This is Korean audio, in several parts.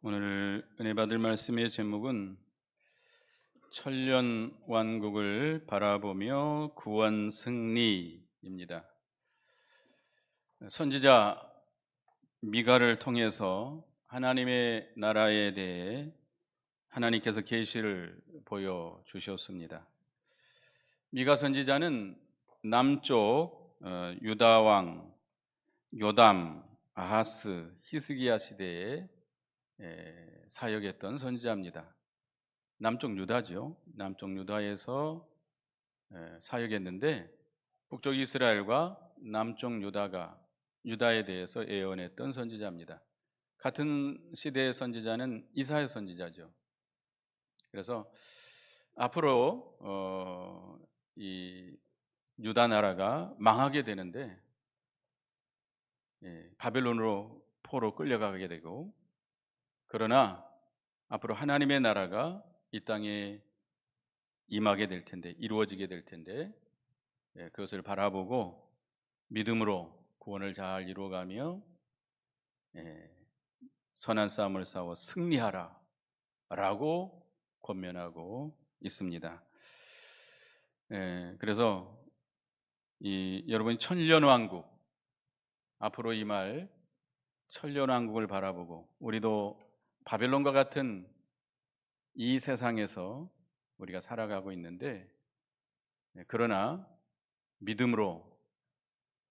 오늘 은혜 받을 말씀의 제목은 천년 왕국을 바라보며 구원 승리입니다. 선지자 미가를 통해서 하나님의 나라에 대해 하나님께서 계시를 보여주셨습니다. 미가 선지자는 남쪽 유다 왕 요담, 아하스, 히스기야 시대에 사역했던 선지자입니다. 남쪽 유다죠. 남쪽 유다에서 사역했는데 북쪽 이스라엘과 남쪽 유다에 대해서 예언했던 선지자입니다. 같은 시대의 선지자는 이사야 선지자죠. 그래서 앞으로 이 유다 나라가 망하게 되는데 바벨론으로 포로 끌려가게 되고, 그러나 앞으로 하나님의 나라가 이 땅에 임하게 될 텐데, 이루어지게 될 텐데, 그것을 바라보고 믿음으로 구원을 잘 이루어가며 선한 싸움을 싸워 승리하라 라고 권면하고 있습니다. 그래서 여러분 천년왕국, 앞으로 임할 천년왕국을 바라보고 우리도 바벨론과 같은 이 세상에서 우리가 살아가고 있는데, 그러나 믿음으로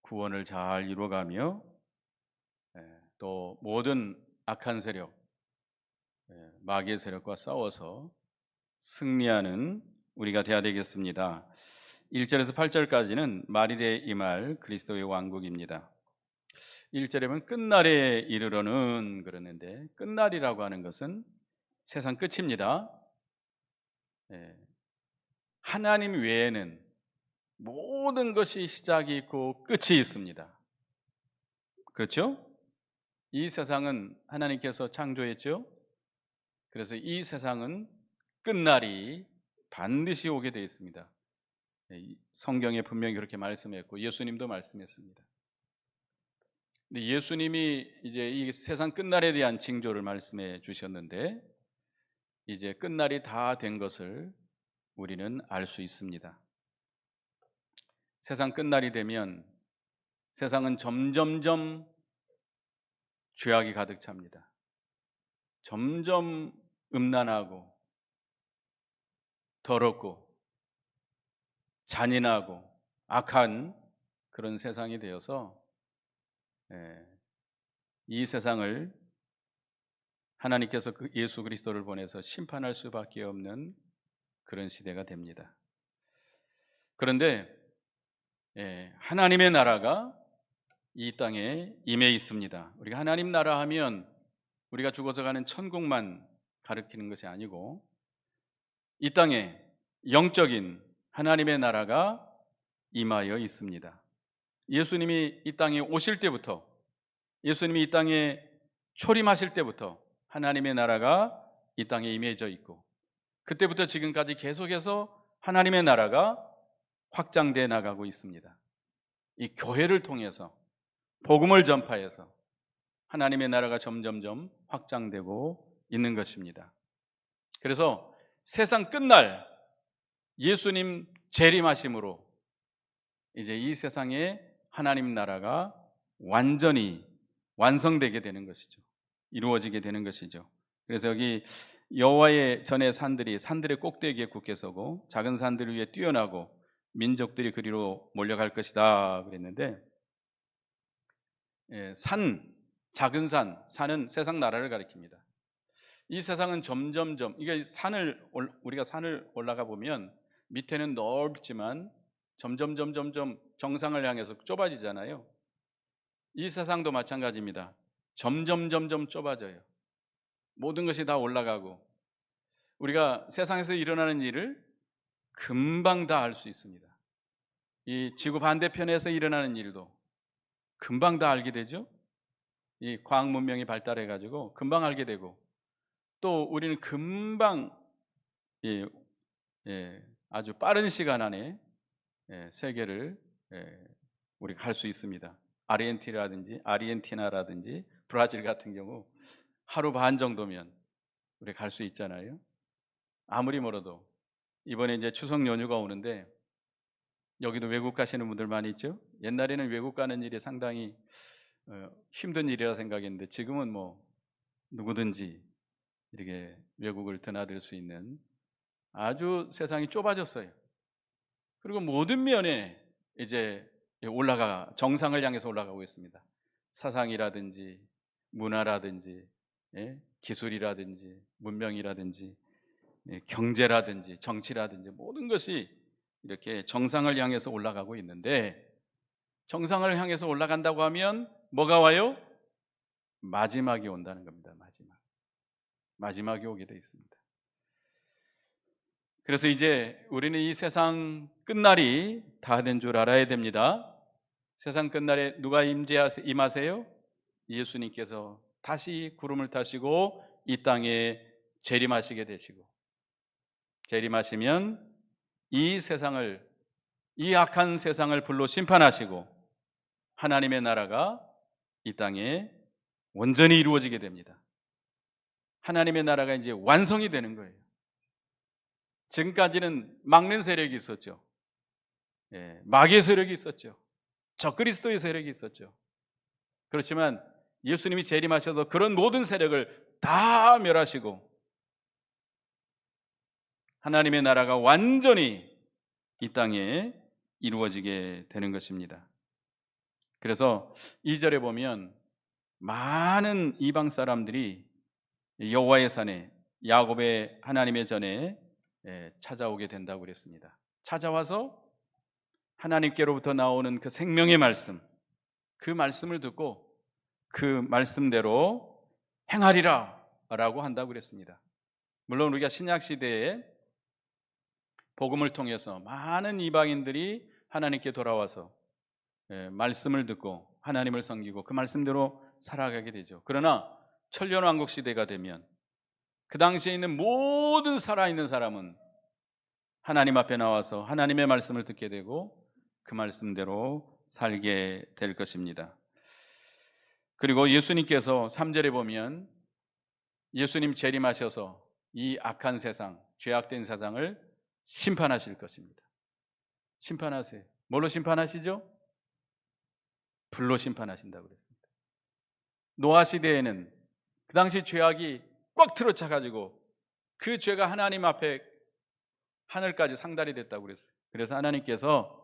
구원을 잘 이루어가며 또 모든 악한 세력, 마귀의 세력과 싸워서 승리하는 우리가 되어야 되겠습니다. 1절에서 8절까지는 말일에 임할 그리스도의 왕국입니다. 1절에 보면 끝날에 이르러는 그러는데, 끝날이라고 하는 것은 세상 끝입니다. 하나님 외에는 모든 것이 시작이 있고 끝이 있습니다. 그렇죠? 이 세상은 하나님께서 창조했죠. 그래서 이 세상은 끝날이 반드시 오게 되어 있습니다. 성경에 분명히 그렇게 말씀했고 예수님도 말씀했습니다. 근데 예수님이 이제 이 세상 끝날에 대한 징조를 말씀해 주셨는데, 이제 끝날이 다 된 것을 우리는 알 수 있습니다. 세상 끝날이 되면 세상은 점점점 죄악이 가득 찹니다. 점점 음란하고 더럽고 잔인하고 악한 그런 세상이 되어서 이 세상을 하나님께서 예수 그리스도를 보내서 심판할 수밖에 없는 그런 시대가 됩니다. 그런데 하나님의 나라가 이 땅에 임해 있습니다. 우리가 하나님 나라 하면 우리가 죽어서 가는 천국만 가리키는 것이 아니고, 이 땅에 영적인 하나님의 나라가 임하여 있습니다. 예수님이 이 땅에 오실 때부터, 예수님이 이 땅에 초림하실 때부터 하나님의 나라가 이 땅에 임해져 있고, 그때부터 지금까지 계속해서 하나님의 나라가 확장되어 나가고 있습니다. 이 교회를 통해서 복음을 전파해서 하나님의 나라가 점점점 확장되고 있는 것입니다. 그래서 세상 끝날 예수님 재림하심으로 이제 이 세상에 하나님 나라가 완전히 완성되게 되는 것이죠. 이루어지게 되는 것이죠. 그래서 여기 여호와의 전의 산들의 꼭대기에 굳게 서고 작은 산들 위에 뛰어나고 민족들이 그리로 몰려갈 것이다 그랬는데, 작은 산은 세상 나라를 가리킵니다. 이 세상은 점점점, 이게 우리가 산을 올라가 보면 밑에는 넓지만 점점 정상을 향해서 좁아지잖아요. 이 세상도 마찬가지입니다. 점점 좁아져요. 모든 것이 다 올라가고, 우리가 세상에서 일어나는 일을 금방 다 알 수 있습니다. 이 지구 반대편에서 일어나는 일도 금방 다 알게 되죠. 이 과학 문명이 발달해 가지고 금방 알게 되고, 또 우리는 금방 아주 빠른 시간 안에 세계를 우리가 갈 수 있습니다. 아르헨티나라든지 브라질 같은 경우 하루 반 정도면 우리 갈 수 있잖아요. 아무리 멀어도. 이번에 이제 추석 연휴가 오는데 여기도 외국 가시는 분들 많이 있죠. 옛날에는 외국 가는 일이 상당히 힘든 일이라 생각했는데 지금은 뭐 누구든지 이렇게 외국을 드나들 수 있는 아주 세상이 좁아졌어요. 그리고 모든 면에 이제 정상을 향해서 올라가고 있습니다. 사상이라든지 문화라든지 기술이라든지 문명이라든지 경제라든지 정치라든지 모든 것이 이렇게 정상을 향해서 올라가고 있는데, 정상을 향해서 올라간다고 하면 뭐가 와요? 마지막이 온다는 겁니다. 마지막이 오게 되어 있습니다. 그래서 이제 우리는 이 세상 끝날이 다 된 줄 알아야 됩니다. 세상 끝날에 누가 임하세요? 예수님께서 다시 구름을 타시고 이 땅에 재림하시게 되시고, 재림하시면 이 악한 세상을 불로 심판하시고 하나님의 나라가 이 땅에 온전히 이루어지게 됩니다. 하나님의 나라가 이제 완성이 되는 거예요. 지금까지는 막는 세력이 있었죠. 마귀의 세력이 있었죠. 적그리스도의 세력이 있었죠. 그렇지만 예수님이 재림하셔서 그런 모든 세력을 다 멸하시고 하나님의 나라가 완전히 이 땅에 이루어지게 되는 것입니다. 그래서 2절에 보면 많은 이방 사람들이 여호와의 산에 야곱의 하나님의 전에 찾아오게 된다고 그랬습니다. 찾아와서 하나님께로부터 나오는 그 생명의 말씀, 그 말씀을 듣고 그 말씀대로 행하리라 라고 한다고 그랬습니다. 물론 우리가 신약시대에 복음을 통해서 많은 이방인들이 하나님께 돌아와서 말씀을 듣고 하나님을 섬기고 그 말씀대로 살아가게 되죠. 그러나 천년왕국 시대가 되면 그 당시에 있는 모든 살아있는 사람은 하나님 앞에 나와서 하나님의 말씀을 듣게 되고 그 말씀대로 살게 될 것입니다. 그리고 예수님께서 3절에 보면 예수님 재림하셔서 이 악한 세상, 죄악된 세상을 심판하실 것입니다. 심판하세요. 뭘로 심판하시죠? 불로 심판하신다고 그랬습니다. 노아 시대에는 그 당시 죄악이 꽉 틀어차 가지고 그 죄가 하나님 앞에 하늘까지 상달이 됐다고 그랬어요. 그래서 하나님께서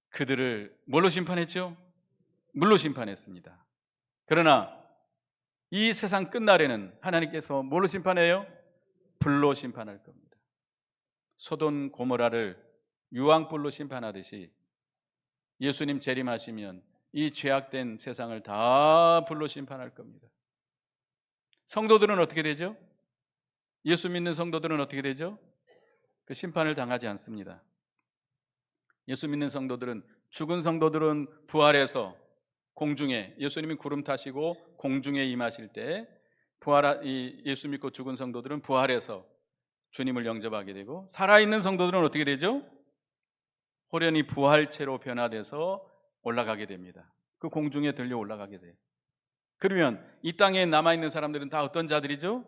그들을 뭘로 심판했죠? 물로 심판했습니다. 그러나 이 세상 끝날에는 하나님께서 뭘로 심판해요? 불로 심판할 겁니다. 소돔 고모라를 유황불로 심판하듯이 예수님 재림하시면 이 죄악된 세상을 다 불로 심판할 겁니다. 성도들은 어떻게 되죠? 예수 믿는 성도들은 어떻게 되죠? 그 심판을 당하지 않습니다. 예수 믿는 성도들은, 죽은 성도들은 부활해서 공중에, 예수님이 구름 타시고 공중에 임하실 때 예수 믿고 죽은 성도들은 부활해서 주님을 영접하게 되고, 살아있는 성도들은 어떻게 되죠? 호련히 부활체로 변화돼서 올라가게 됩니다. 그 공중에 들려 올라가게 돼요. 그러면 이 땅에 남아있는 사람들은 다 어떤 자들이죠?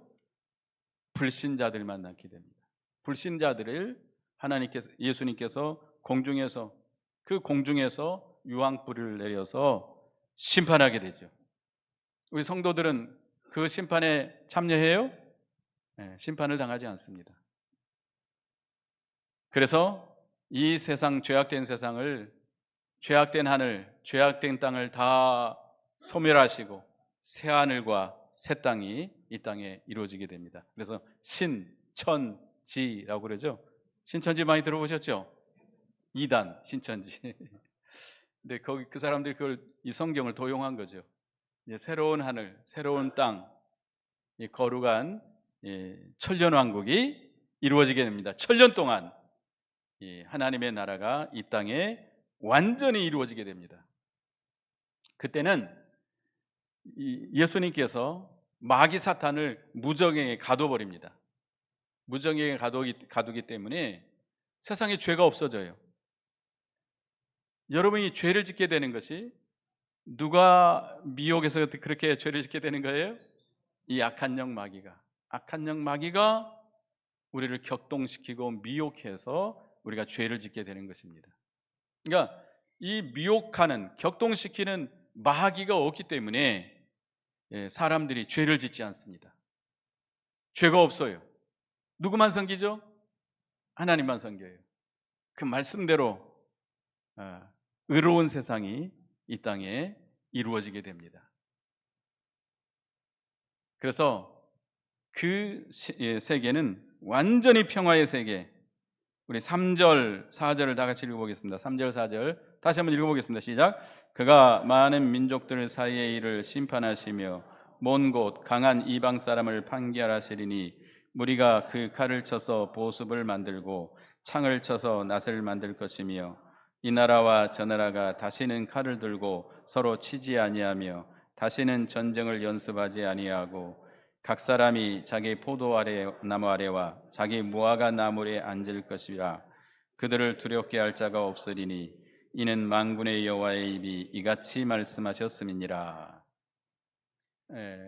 불신자들만 낳게 됩니다. 불신자들을 예수님께서 공중에서, 그 공중에서 유황불을 내려서 심판하게 되죠. 우리 성도들은 그 심판에 참여해요? 심판을 당하지 않습니다. 그래서 이 세상, 죄악된 세상을, 죄악된 하늘, 죄악된 땅을 다 소멸하시고 새 하늘과 새 땅이 이 땅에 이루어지게 됩니다. 그래서 신천지라고 그러죠. 신천지 많이 들어보셨죠? 2단 신천지. 근데 그 사람들이 이 성경을 도용한 거죠. 새로운 하늘, 새로운 땅, 거룩한 천년왕국이 이루어지게 됩니다. 천년 동안 하나님의 나라가 이 땅에 완전히 이루어지게 됩니다. 그때는 예수님께서 마귀 사탄을 무정행에 가둬버립니다. 무정행에 가두기 때문에 세상에 죄가 없어져요. 여러분이 죄를 짓게 되는 것이, 누가 미혹해서 그렇게 죄를 짓게 되는 거예요? 이 악한 영 마귀가 우리를 격동시키고 미혹해서 우리가 죄를 짓게 되는 것입니다. 그러니까 이 미혹하는, 격동시키는 마귀가 없기 때문에 사람들이 죄를 짓지 않습니다. 죄가 없어요. 누구만 섬기죠? 하나님만 섬겨요. 그 말씀대로 의로운 세상이 이 땅에 이루어지게 됩니다. 그래서 그 세계는 완전히 평화의 세계. 우리 3절, 4절을 다 같이 읽어보겠습니다. 3절, 4절 다시 한번 읽어보겠습니다. 시작. 그가 많은 민족들 사이의 일을 심판하시며 먼 곳 강한 이방 사람을 판결하시리니 무리가 그 칼을 쳐서 보습을 만들고 창을 쳐서 낫을 만들 것이며 이 나라와 저 나라가 다시는 칼을 들고 서로 치지 아니하며 다시는 전쟁을 연습하지 아니하고 각 사람이 자기 포도 아래 나무 아래와 자기 무화과 나무에 앉을 것이라. 그들을 두렵게 할 자가 없으리니 이는 만군의 여호와의 입이 이같이 말씀하셨음이니라.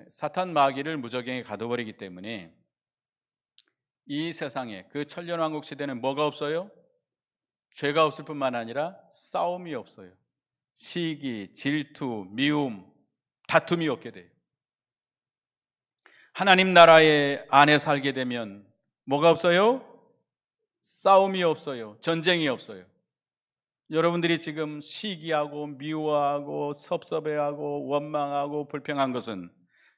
사탄 마귀를 무적행에 가둬버리기 때문에 이 세상에, 그 천년왕국 시대는 뭐가 없어요? 죄가 없을 뿐만 아니라 싸움이 없어요. 시기, 질투, 미움, 다툼이 없게 돼요. 하나님 나라의 안에 살게 되면 뭐가 없어요? 싸움이 없어요. 전쟁이 없어요. 여러분들이 지금 시기하고 미워하고 섭섭해하고 원망하고 불평한 것은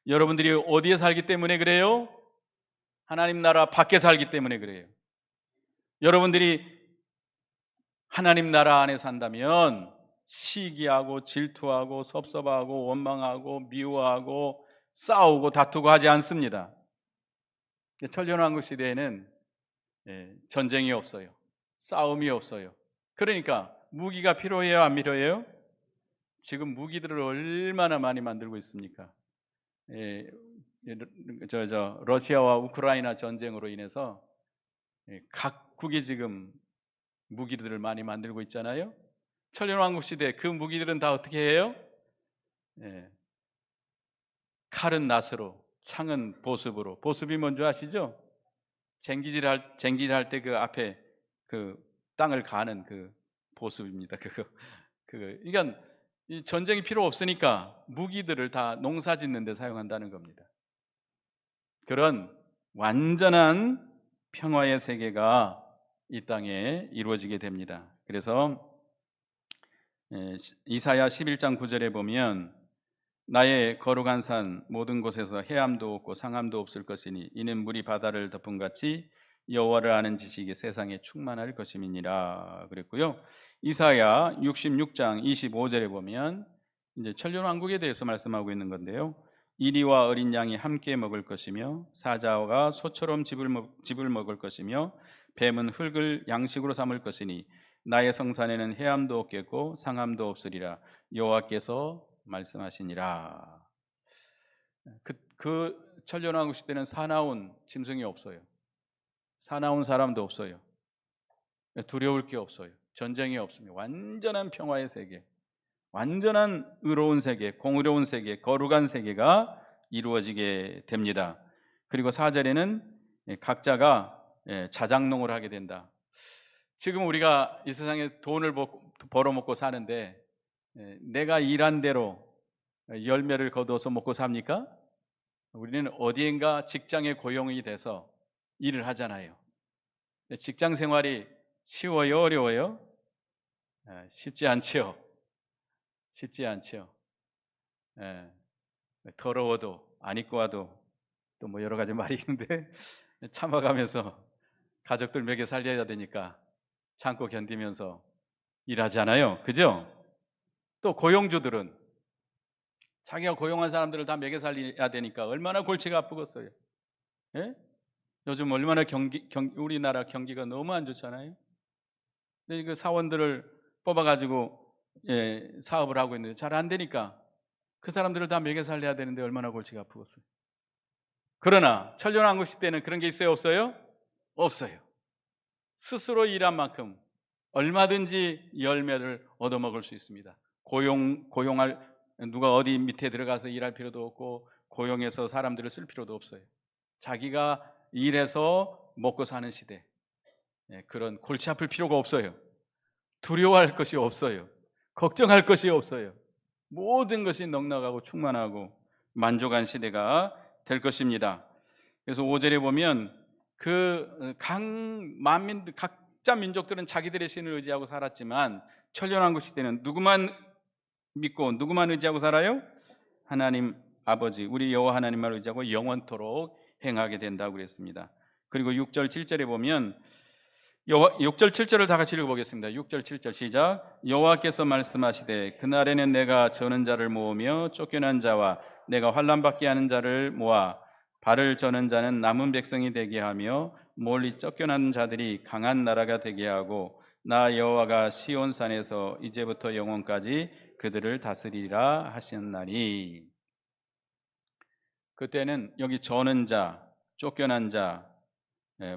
여러분들이 어디에 살기 때문에 그래요? 하나님 나라 밖에 살기 때문에 그래요. 여러분들이 하나님 나라 안에 산다면 시기하고 질투하고 섭섭하고 원망하고 미워하고 싸우고 다투고 하지 않습니다. 천년왕국 시대에는 전쟁이 없어요. 싸움이 없어요. 그러니까 무기가 필요해요, 안 필요해요? 지금 무기들을 얼마나 많이 만들고 있습니까? 러시아와 우크라이나 전쟁으로 인해서 각국이 지금 무기들을 많이 만들고 있잖아요. 천년왕국 시대 그 무기들은 다 어떻게 해요? 칼은 낫으로, 창은 보습으로. 보습이 뭔지 아시죠? 쟁기질할 때 그 앞에 그 땅을 가는 그 보습입니다. 그러니까 이 전쟁이 필요 없으니까 무기들을 다 농사 짓는 데 사용한다는 겁니다. 그런 완전한 평화의 세계가 이 땅에 이루어지게 됩니다. 그래서 이사야 11장 9절에 보면 나의 거룩한 산 모든 곳에서 해암도 없고 상암도 없을 것이니 이는 물이 바다를 덮은 같이 여호와를 아는 지식이 세상에 충만할 것임이니라 그랬고요. 이사야 66장 25절에 보면 이제 천년왕국에 대해서 말씀하고 있는 건데요. 이리와 어린 양이 함께 먹을 것이며 사자가 소처럼 집을 먹을 것이며 뱀은 흙을 양식으로 삼을 것이니 나의 성산에는 해암도 없겠고 상암도 없으리라 여호와께서 말씀하시니라. 그 천년왕국 시대는 사나운 짐승이 없어요. 사나운 사람도 없어요. 두려울 게 없어요. 전쟁이 없습니다. 완전한 평화의 세계, 완전한 의로운 세계, 공의로운 세계, 거룩한 세계가 이루어지게 됩니다. 그리고 4절에는 각자가 자장농을 하게 된다. 지금 우리가 이 세상에 돈을 벌어먹고 사는데 내가 일한 대로 열매를 거두어서 먹고 삽니까? 우리는 어디엔가 직장에 고용이 돼서 일을 하잖아요. 직장 생활이 쉬워요, 어려워요? 쉽지 않지요. 쉽지 않지요. 더러워도 안 입고 와도 또 뭐 여러 가지 말이 있는데 참아가면서 가족들 먹여 살려야 되니까 참고 견디면서 일하잖아요. 그죠? 또 고용주들은 자기가 고용한 사람들을 다 먹여 살려야 되니까 얼마나 골치가 아프겠어요. 예? 요즘 얼마나 우리나라 경기가 너무 안 좋잖아요. 근데 그 사원들을 뽑아가지고 사업을 하고 있는데 잘 안 되니까 그 사람들을 다 먹여 살려야 되는데 얼마나 골치가 아프겠어요. 그러나 천년왕국 시대는 그런 게 있어요, 없어요? 없어요. 스스로 일한 만큼 얼마든지 열매를 얻어먹을 수 있습니다. 고용할 누가 어디 밑에 들어가서 일할 필요도 없고 고용해서 사람들을 쓸 필요도 없어요. 자기가 일해서 먹고 사는 시대. 그런 골치 아플 필요가 없어요. 두려워할 것이 없어요. 걱정할 것이 없어요. 모든 것이 넉넉하고 충만하고 만족한 시대가 될 것입니다. 그래서 5절에 보면 각 만민들, 각자 민족들은 자기들의 신을 의지하고 살았지만 천년왕국 시대는 누구만 믿고 누구만 의지하고 살아요? 하나님 아버지, 우리 여호와 하나님만 의지하고 영원토록 행하게 된다고 그랬습니다. 그리고 6절 7절에 보면 6절 7절을 다 같이 읽어보겠습니다. 6절 7절 시작. 여호와께서 말씀하시되 그날에는 내가 저는 자를 모으며 쫓겨난 자와 내가 환난받게 하는 자를 모아 발을 저는 자는 남은 백성이 되게 하며 멀리 쫓겨난 자들이 강한 나라가 되게 하고 나 여호와가 시온산에서 이제부터 영원까지 그들을 다스리라 하셨나니. 그때는 여기 저는 자, 쫓겨난 자,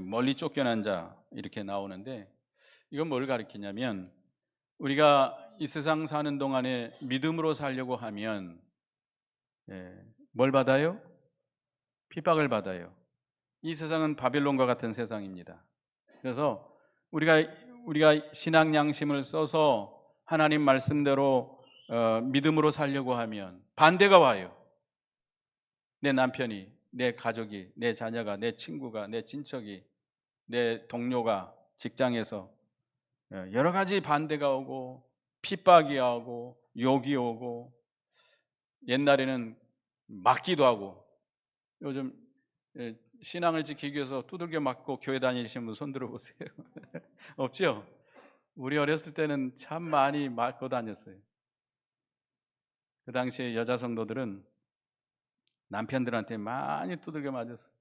멀리 쫓겨난 자 이렇게 나오는데 이건 뭘 가리키냐면 우리가 이 세상 사는 동안에 믿음으로 살려고 하면 뭘 받아요? 핍박을 받아요. 이 세상은 바벨론과 같은 세상입니다. 그래서 우리가 신앙 양심을 써서 하나님 말씀대로 믿음으로 살려고 하면 반대가 와요. 내 남편이, 내 가족이, 내 자녀가, 내 친구가, 내 친척이, 내 동료가 직장에서 여러 가지 반대가 오고 핍박이 오고 욕이 오고 옛날에는 맞기도 하고 요즘 신앙을 지키기 위해서 두들겨 맞고 교회 다니시는 분 손 들어보세요. 없죠? 우리 어렸을 때는 참 많이 맞고 다녔어요. 그 당시에 여자 성도들은 남편들한테 많이 두들겨 맞았어요.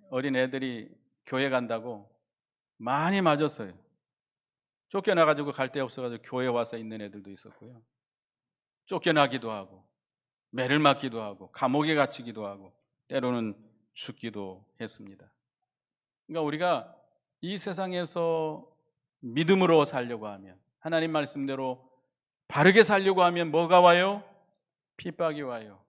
어린 애들이 교회 간다고 많이 맞았어요. 쫓겨나가지고 갈 데 없어가지고 교회 와서 있는 애들도 있었고요. 쫓겨나기도 하고 매를 맞기도 하고 감옥에 갇히기도 하고 때로는 죽기도 했습니다. 그러니까 우리가 이 세상에서 믿음으로 살려고 하면 하나님 말씀대로 바르게 살려고 하면 뭐가 와요? 핍박이 와요.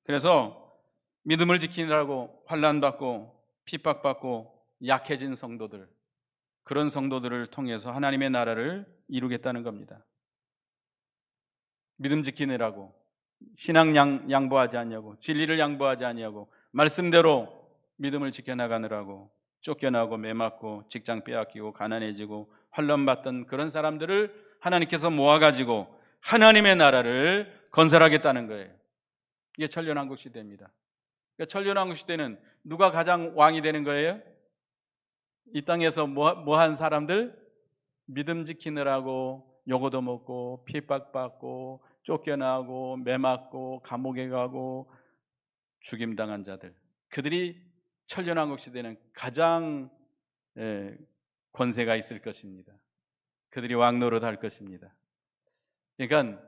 그래서 믿음을 지키느라고 환난받고 핍박받고 약해진 성도들, 그런 성도들을 통해서 하나님의 나라를 이루겠다는 겁니다. 믿음 지키느라고 신앙 양보하지 않냐고, 진리를 양보하지 않냐고, 말씀대로 믿음을 지켜나가느라고 쫓겨나고 매맞고 직장 빼앗기고 가난해지고 환난받던 그런 사람들을 하나님께서 모아가지고 하나님의 나라를 건설하겠다는 거예요. 이게 천년왕국 시대입니다. 그러니까 천년왕국 시대는 누가 가장 왕이 되는 거예요? 이 땅에서 뭐한 사람들? 믿음 지키느라고 요거도 먹고 핍박받고 쫓겨나고 매맞고 감옥에 가고 죽임당한 자들, 그들이 천년왕국 시대는 가장 권세가 있을 것입니다. 그들이 왕노릇 할 것입니다. 그러니까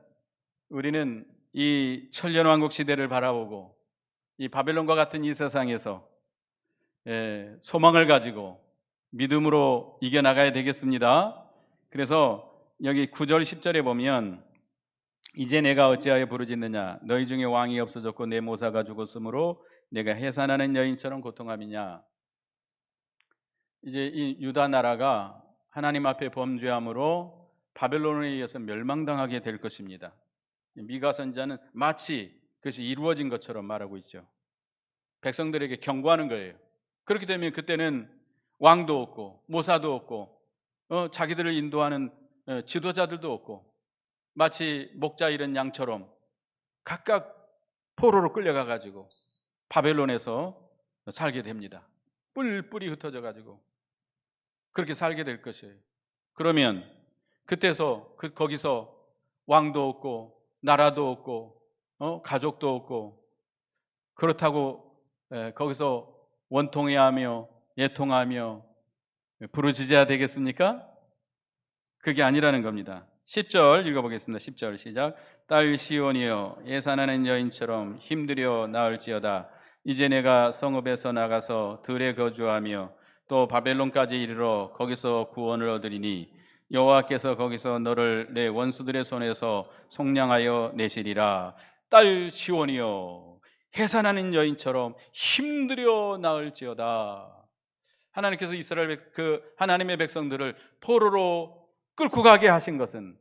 우리는 이 천년왕국 시대를 바라보고 이 바벨론과 같은 이 세상에서 소망을 가지고 믿음으로 이겨나가야 되겠습니다. 그래서 여기 9절 10절에 보면 이제 내가 어찌하여 부르짖느냐 너희 중에 왕이 없어졌고 내 모사가 죽었으므로 내가 해산하는 여인처럼 고통함이냐. 이제 이 유다 나라가 하나님 앞에 범죄함으로 바벨론에 의해서 멸망당하게 될 것입니다. 미가 선지자는 마치 그것이 이루어진 것처럼 말하고 있죠. 백성들에게 경고하는 거예요. 그렇게 되면 그때는 왕도 없고 모사도 없고 자기들을 인도하는 지도자들도 없고 마치 목자 잃은 양처럼 각각 포로로 끌려가 가지고 바벨론에서 살게 됩니다. 뿔뿔이 흩어져 가지고 그렇게 살게 될 것이에요. 그러면 거기서 왕도 없고 나라도 없고 가족도 없고 그렇다고 거기서 원통해야 하며 예통하며 부르짖어야 되겠습니까? 그게 아니라는 겁니다. 10절 읽어보겠습니다. 10절 시작. 딸 시온이여 예산하는 여인처럼 힘들여 나을지어다. 이제 내가 성읍에서 나가서 들에 거주하며 또 바벨론까지 이르러 거기서 구원을 얻으리니 여호와께서 거기서 너를 내 원수들의 손에서 속량하여 내시리라. 딸 시온이여 해산하는 여인처럼 힘들여 나을지어다. 하나님께서 하나님의 백성들을 포로로 끌고 가게 하신 것은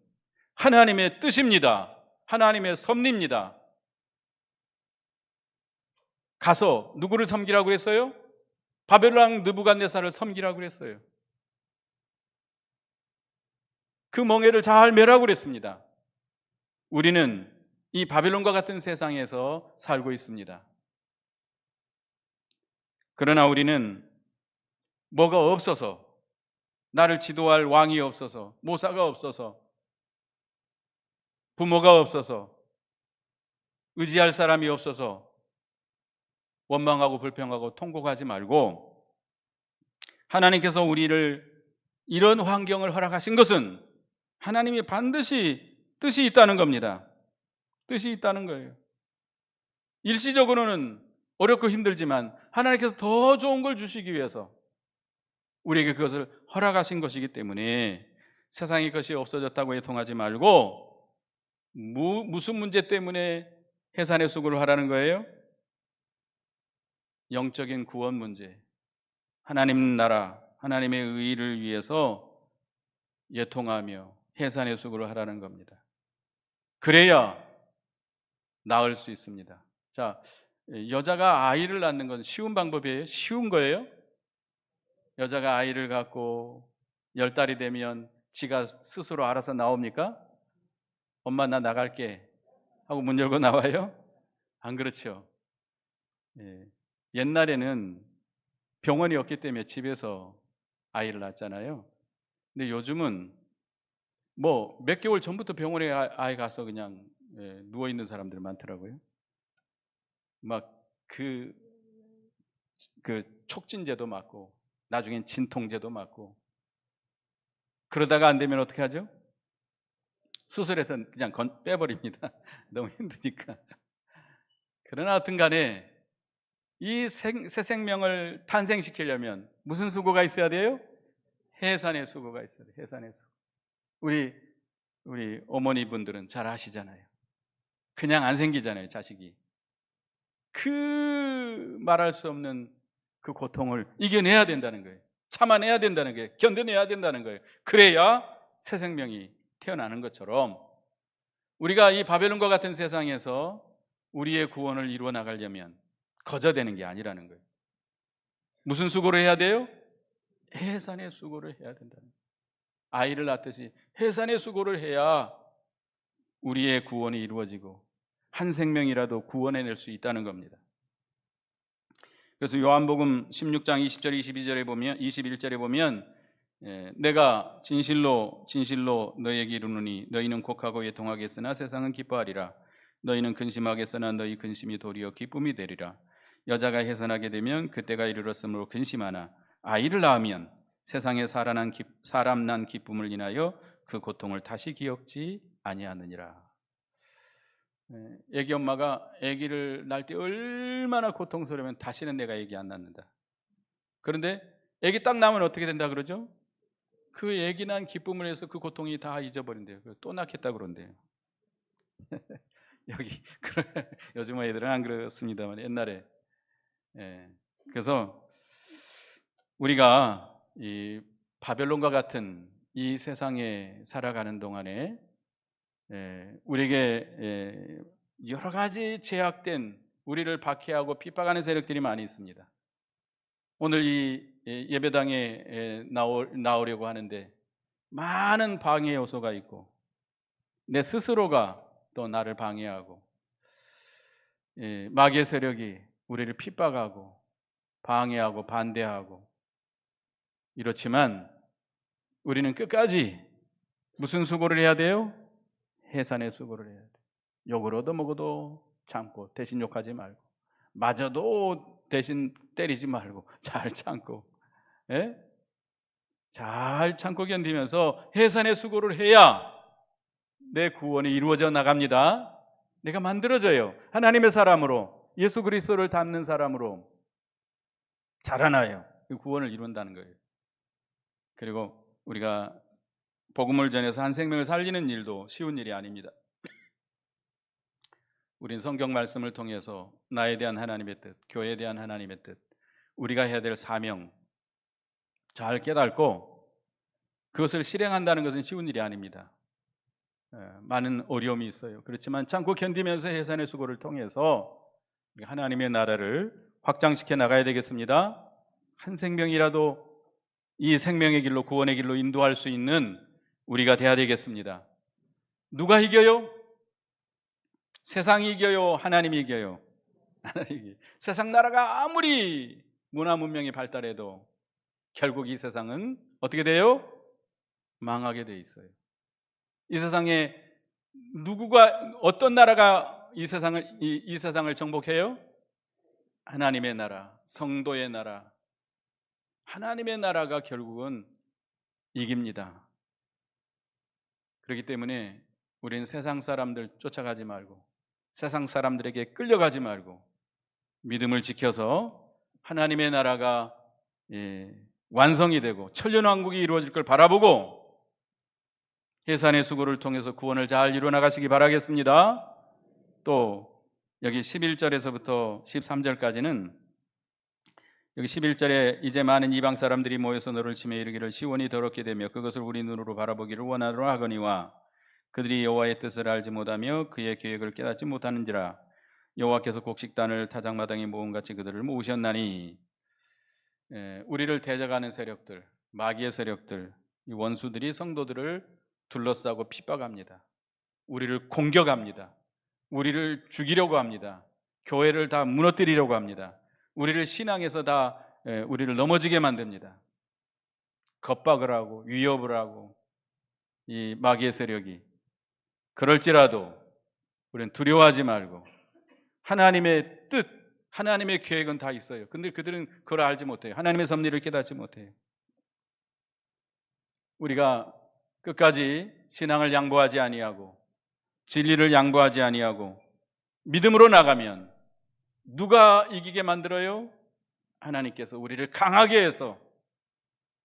하나님의 뜻입니다. 하나님의 섭리입니다. 가서 누구를 섬기라고 그랬어요? 바벨론 왕 느부갓네살을 섬기라고 그랬어요. 그 멍에를 잘 매라고 그랬습니다. 우리는 이 바벨론과 같은 세상에서 살고 있습니다. 그러나 우리는 뭐가 없어서, 나를 지도할 왕이 없어서, 모사가 없어서, 부모가 없어서, 의지할 사람이 없어서 원망하고 불평하고 통곡하지 말고, 하나님께서 우리를 이런 환경을 허락하신 것은 하나님이 반드시 뜻이 있다는 겁니다. 뜻이 있다는 거예요. 일시적으로는 어렵고 힘들지만 하나님께서 더 좋은 걸 주시기 위해서 우리에게 그것을 허락하신 것이기 때문에 세상에 것이 없어졌다고 애통하지 말고, 무슨 문제 때문에 해산의 수고를 하라는 거예요? 영적인 구원 문제, 하나님 나라, 하나님의 의를 위해서 애통하며 해산의 수고를 하라는 겁니다. 그래야 나을 수 있습니다. 자, 여자가 아이를 낳는 건 쉬운 방법이에요? 쉬운 거예요? 여자가 아이를 갖고 10달이 되면 지가 스스로 알아서 나옵니까? 엄마 나 나갈게 하고 문 열고 나와요? 안 그렇죠. 옛날에는 병원이 없기 때문에 집에서 아이를 낳았잖아요. 근데 요즘은 뭐 몇 개월 전부터 병원에 아이 가서 그냥 누워 있는 사람들 많더라고요. 막 그 촉진제도 맞고 나중엔 진통제도 맞고, 그러다가 안 되면 어떻게 하죠? 수술해서 그냥 빼버립니다. 너무 힘드니까. 그러나 하여튼 간에 이 새 생명을 탄생시키려면 무슨 수고가 있어야 돼요? 해산의 수고가 있어야 돼요. 해산의 수고. 우리 어머니분들은 잘 아시잖아요. 그냥 안 생기잖아요, 자식이. 그 말할 수 없는 그 고통을 이겨내야 된다는 거예요. 참아내야 된다는 거예요. 견뎌내야 된다는 거예요. 그래야 새 생명이 태어나는 것처럼 우리가 이 바벨론과 같은 세상에서 우리의 구원을 이루어 나가려면 거저되는 게 아니라는 거예요. 무슨 수고를 해야 돼요? 해산의 수고를 해야 된다는 거예요. 아이를 낳듯이 해산의 수고를 해야 우리의 구원이 이루어지고 한 생명이라도 구원해낼 수 있다는 겁니다. 그래서 요한복음 16장 20절 21절에 보면 내가 진실로 너희에게 이르노니 너희는 곡하고 애통하겠으나 세상은 기뻐하리라. 너희는 근심하겠으나 너희 근심이 도리어 기쁨이 되리라. 여자가 해산하게 되면 그때가 이르렀으므로 근심하나 아이를 낳으면 세상에 사람 난 기쁨을 인하여 그 고통을 다시 기억지 아니하느니라. 애기 엄마가 아기를 낳을 때 얼마나 고통스러우면 다시는 내가 아기 안 낳는다. 그런데 아기 딱 낳으면 어떻게 된다 그러죠? 그 아기 난 기쁨을 해서 그 고통이 다 잊어버린대요. 또 낳겠다 그런대요. 여기 요즘 애들은 안 그렇습니다만 옛날에. 그래서 우리가 이 바벨론과 같은 이 세상에 살아가는 동안에 우리에게 여러 가지 제약된, 우리를 박해하고 핍박하는 세력들이 많이 있습니다. 오늘 이 예배당에 나오려고 하는데 많은 방해 요소가 있고 내 스스로가 또 나를 방해하고 마귀의 세력이 우리를 핍박하고 방해하고 반대하고 이렇지만 우리는 끝까지 무슨 수고를 해야 돼요? 해산의 수고를 해야 돼요. 욕을 얻어먹어도 참고 대신 욕하지 말고, 맞아도 대신 때리지 말고 잘 참고, 잘 참고 견디면서 해산의 수고를 해야 내 구원이 이루어져 나갑니다. 내가 만들어져요. 하나님의 사람으로, 예수 그리스도를 닮는 사람으로 자라나요. 구원을 이룬다는 거예요. 그리고 우리가 복음을 전해서 한 생명을 살리는 일도 쉬운 일이 아닙니다. 우린 성경 말씀을 통해서 나에 대한 하나님의 뜻, 교회에 대한 하나님의 뜻, 우리가 해야 될 사명 잘 깨닫고 그것을 실행한다는 것은 쉬운 일이 아닙니다. 많은 어려움이 있어요. 그렇지만 참고 견디면서 해산의 수고를 통해서 하나님의 나라를 확장시켜 나가야 되겠습니다. 한 생명이라도 이 생명의 길로, 구원의 길로 인도할 수 있는 우리가 돼야 되겠습니다. 누가 이겨요? 세상이 이겨요? 하나님이 이겨요? 하나님이. 세상 나라가 아무리 문화 문명이 발달해도 결국 이 세상은 어떻게 돼요? 망하게 돼 있어요. 이 세상에 어떤 나라가 이 세상을 정복해요? 하나님의 나라, 성도의 나라, 하나님의 나라가 결국은 이깁니다. 그렇기 때문에 우리는 세상 사람들 쫓아가지 말고, 세상 사람들에게 끌려가지 말고 믿음을 지켜서 하나님의 나라가 완성이 되고 천년왕국이 이루어질 걸 바라보고 해산의 수고를 통해서 구원을 잘 이루어나가시기 바라겠습니다. 또 여기 11절에서부터 13절까지는 여기 11절에 이제 많은 이방 사람들이 모여서 너를 치며 이르기를 시온이 더럽게 되며 그것을 우리 눈으로 바라보기를 원하노라 하거니와 그들이 여호와의 뜻을 알지 못하며 그의 계획을 깨닫지 못하는지라. 여호와께서 곡식단을 타작마당에 모음같이 그들을 모으셨나니. 우리를 대적하는 세력들, 마귀의 세력들, 이 원수들이 성도들을 둘러싸고 핍박합니다. 우리를 공격합니다. 우리를 죽이려고 합니다. 교회를 다 무너뜨리려고 합니다. 우리를 신앙에서 다 우리를 넘어지게 만듭니다. 겁박을 하고 위협을 하고 이 마귀의 세력이. 그럴지라도 우리는 두려워하지 말고 하나님의 뜻, 하나님의 계획은 다 있어요. 근데 그들은 그걸 알지 못해요. 하나님의 섭리를 깨닫지 못해요. 우리가 끝까지 신앙을 양보하지 아니하고 진리를 양보하지 아니하고 믿음으로 나가면 누가 이기게 만들어요? 하나님께서 우리를 강하게 해서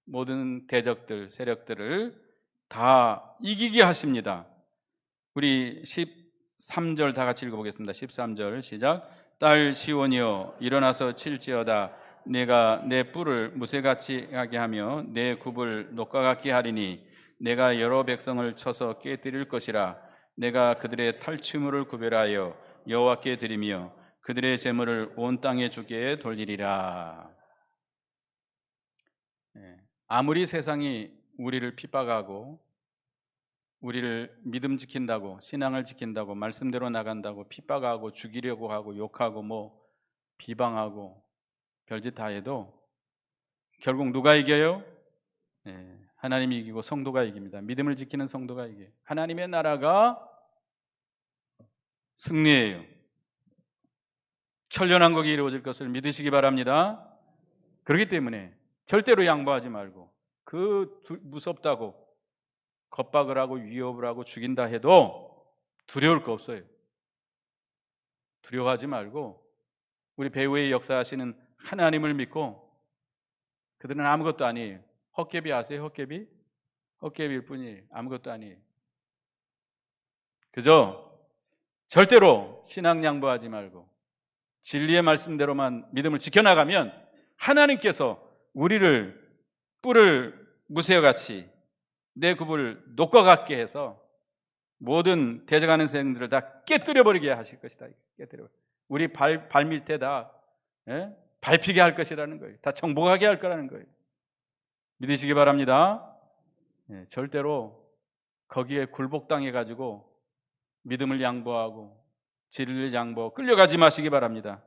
모든 대적들, 세력들을 다 이기게 하십니다. 우리 13절 다 같이 읽어보겠습니다. 13절 시작. 딸 시온이여 일어나서 칠지어다. 내가 내 뿔을 무쇠같이 하게 하며 내 굽을 녹과 같게 하리니 내가 여러 백성을 쳐서 깨뜨릴 것이라. 내가 그들의 탈취물을 구별하여 여호와께 드리며 그들의 재물을 온 땅에 주게 돌리리라. 아무리 세상이 우리를 핍박하고 우리를 믿음 지킨다고, 신앙을 지킨다고, 말씀대로 나간다고 핍박하고 죽이려고 하고 욕하고 비방하고 별짓 다 해도 결국 누가 이겨요? 하나님이 이기고 성도가 이깁니다. 믿음을 지키는 성도가 이겨요. 하나님의 나라가 승리해요. 천년왕국이 이루어질 것을 믿으시기 바랍니다. 그렇기 때문에 절대로 양보하지 말고 무섭다고 겁박을 하고 위협을 하고 죽인다 해도 두려울 거 없어요. 두려워하지 말고 우리 배후에 역사하시는 하나님을 믿고 그들은 아무것도 아니에요. 헛개비 아세요? 헛개비? 헛개비일 뿐이에요. 아무것도 아니에요. 그저 절대로 신앙 양보하지 말고 진리의 말씀대로만 믿음을 지켜나가면 하나님께서 우리를 뿔을 무쇠같이 내 굽을 녹과 같게 해서 모든 대적하는 세력들을 다 깨뜨려 버리게 하실 것이다. 깨뜨려. 우리 발밑에 다 밟히게 할 것이라는 거예요. 다 정복하게 할 거라는 거예요. 믿으시기 바랍니다. 절대로 거기에 굴복당해 가지고 믿음을 양보하고 진리를 양보하고 끌려가지 마시기 바랍니다.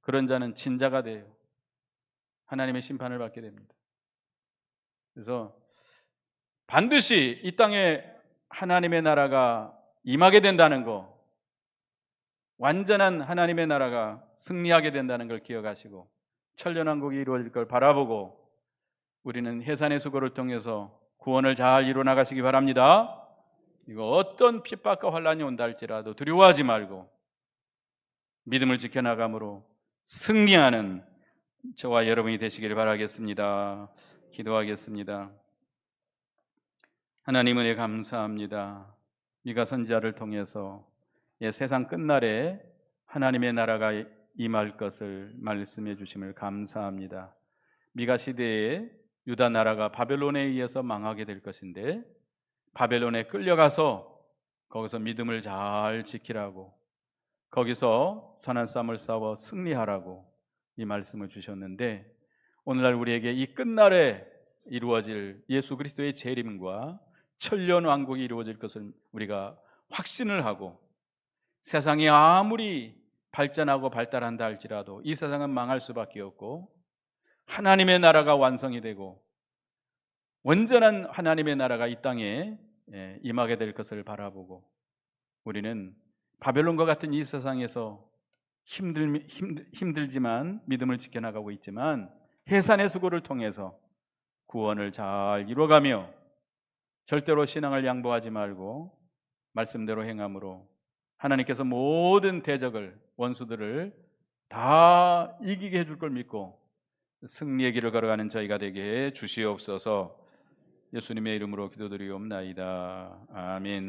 그런 자는 진자가 돼요. 하나님의 심판을 받게 됩니다. 그래서 반드시 이 땅에 하나님의 나라가 임하게 된다는 거, 완전한 하나님의 나라가 승리하게 된다는 걸 기억하시고 천년왕국이 이루어질 걸 바라보고 우리는 해산의 수고를 통해서 구원을 잘 이루어나가시기 바랍니다. 이거 어떤 핍박과 환란이 온다 할지라도 두려워하지 말고 믿음을 지켜나감으로 승리하는 저와 여러분이 되시길 바라겠습니다. 기도하겠습니다. 하나님 은혜 감사합니다. 미가 선지자를 통해서 세상 끝날에 하나님의 나라가 임할 것을 말씀해 주심을 감사합니다. 미가 시대에 유다 나라가 바벨론에 의해서 망하게 될 것인데, 바벨론에 끌려가서 거기서 믿음을 잘 지키라고, 거기서 선한 싸움을 싸워 승리하라고 이 말씀을 주셨는데, 오늘날 우리에게 이 끝날에 이루어질 예수 그리스도의 재림과 천년 왕국이 이루어질 것을 우리가 확신을 하고, 세상이 아무리 발전하고 발달한다 할지라도 이 세상은 망할 수밖에 없고 하나님의 나라가 완성이 되고 온전한 하나님의 나라가 이 땅에 임하게 될 것을 바라보고, 우리는 바벨론과 같은 이 세상에서 힘들지만 믿음을 지켜나가고 있지만 해산의 수고를 통해서 구원을 잘 이루어가며 절대로 신앙을 양보하지 말고 말씀대로 행함으로 하나님께서 모든 대적을, 원수들을 다 이기게 해줄 걸 믿고 승리의 길을 걸어가는 저희가 되게 해 주시옵소서. 예수님의 이름으로 기도드리옵나이다. 아멘.